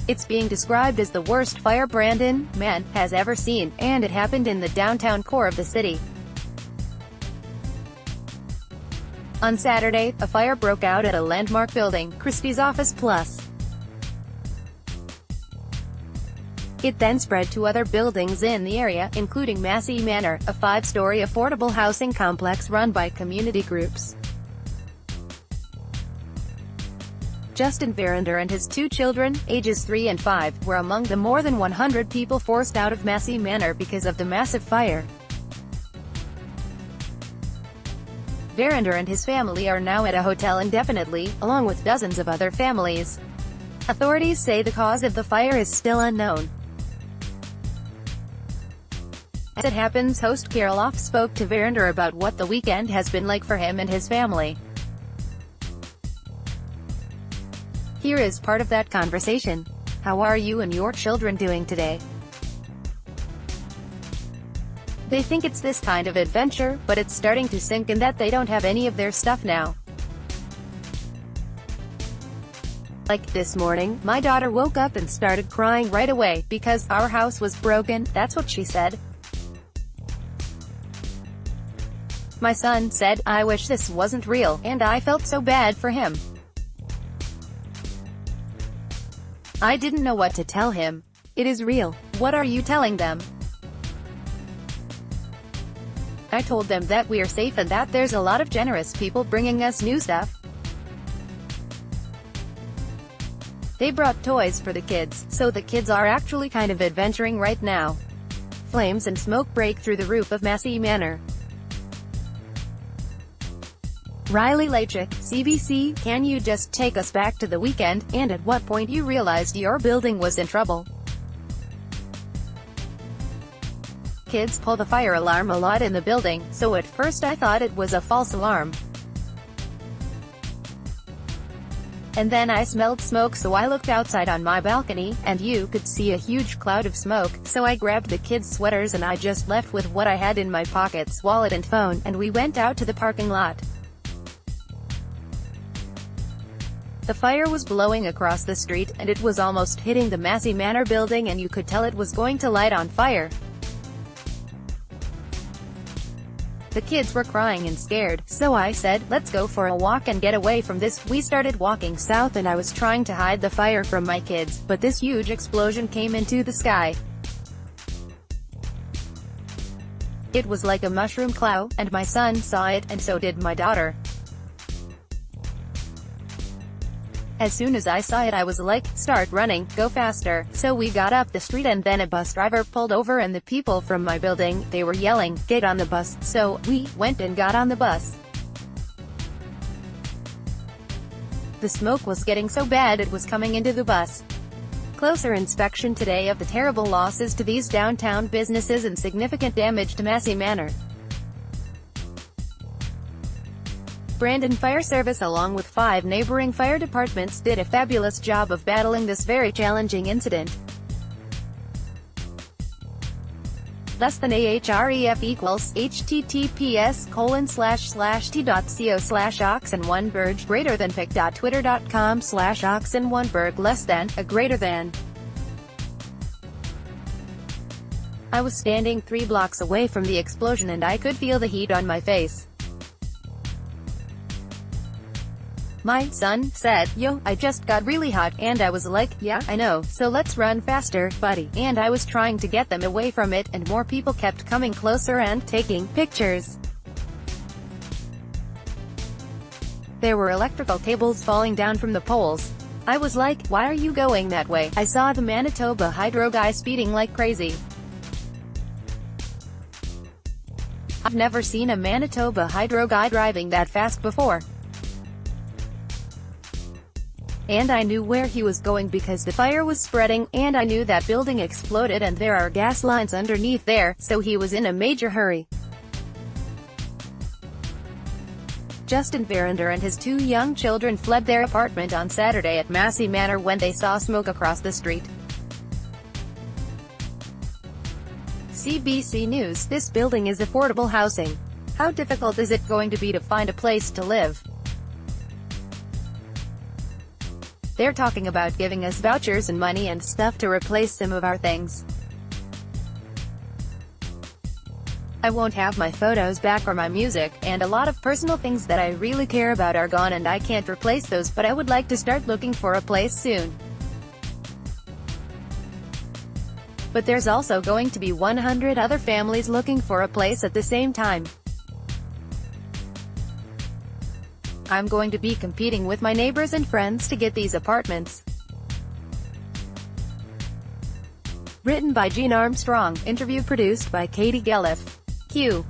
It's being described as the worst fire Brandon, man, has ever seen, and it happened in the downtown core of the city. On Saturday, a fire broke out at a landmark building, Christie's Office Plus. It then spread to other buildings in the area, including Massey Manor, a five-story affordable housing complex run by community groups. Justin Verinder and his two children, ages 3 and 5, were among the more than 100 people forced out of Massey Manor because of the massive fire. Verinder and his family are now at a hotel indefinitely, along with dozens of other families. Authorities say the cause of the fire is still unknown. As it happens, host Karloff spoke to Verinder about what the weekend has been like for him and his family. Here is part of that conversation. How are you and your children doing today? They think it's this kind of adventure, but it's starting to sink in that they don't have any of their stuff now. Like, this morning, my daughter woke up and started crying right away, because our house was broken, that's what she said. My son said, "I wish this wasn't real," and I felt so bad for him. I didn't know what to tell him. It is real. What are you telling them? I told them that we are safe and that there's a lot of generous people bringing us new stuff. They brought toys for the kids, so the kids are actually kind of adventuring right now. Flames and smoke break through the roof of Massey Manor. Riley Lachik, CBC, can you just take us back to the weekend, and at what point you realized your building was in trouble? Kids pull the fire alarm a lot in the building, so at first I thought it was a false alarm. And then I smelled smoke, so I looked outside on my balcony, and you could see a huge cloud of smoke, so I grabbed the kids' sweaters and I just left with what I had in my pockets, wallet and phone, and we went out to the parking lot. The fire was blowing across the street, and it was almost hitting the Massey Manor building, and you could tell it was going to light on fire. The kids were crying and scared, so I said, "Let's go for a walk and get away from this." We started walking south and I was trying to hide the fire from my kids, but this huge explosion came into the sky. It was like a mushroom cloud, and my son saw it, and so did my daughter. As soon as I saw it I was like, "Start running, go faster." So we got up the street and then a bus driver pulled over and the people from my building, they were yelling, "Get on the bus." So we went and got on the bus. The smoke was getting so bad it was coming into the bus. Closer inspection today of the terrible losses to these downtown businesses and significant damage to Massey Manor. Brandon Fire Service along with 5 neighboring fire departments did a fabulous job of battling this very challenging incident. Less than AHREF equals https://t.co/oxen1berg greater than pic.twitter.com/oxen1berg less than, a greater than. I was standing 3 blocks away from the explosion and I could feel the heat on my face. My son said, "Yo, I just got really hot," and I was like, "Yeah, I know, so let's run faster, buddy." And I was trying to get them away from it, and more people kept coming closer and taking pictures. There were electrical cables falling down from the poles. I was like, "Why are you going that way?" I saw the Manitoba Hydro guy speeding like crazy. I've never seen a Manitoba Hydro guy driving that fast before. And I knew where he was going because the fire was spreading, and I knew that building exploded and there are gas lines underneath there, so he was in a major hurry. Justin Verinder and his 2 young children fled their apartment on Saturday at Massey Manor when they saw smoke across the street. CBC News, this building is affordable housing. How difficult is it going to be to find a place to live? They're talking about giving us vouchers and money and stuff to replace some of our things. I won't have my photos back or my music, and a lot of personal things that I really care about are gone and I can't replace those, but I would like to start looking for a place soon. But there's also going to be 100 other families looking for a place at the same time. I'm going to be competing with my neighbors and friends to get these apartments. Written by Jean Armstrong. Interview produced by Katie Gelliff. Q.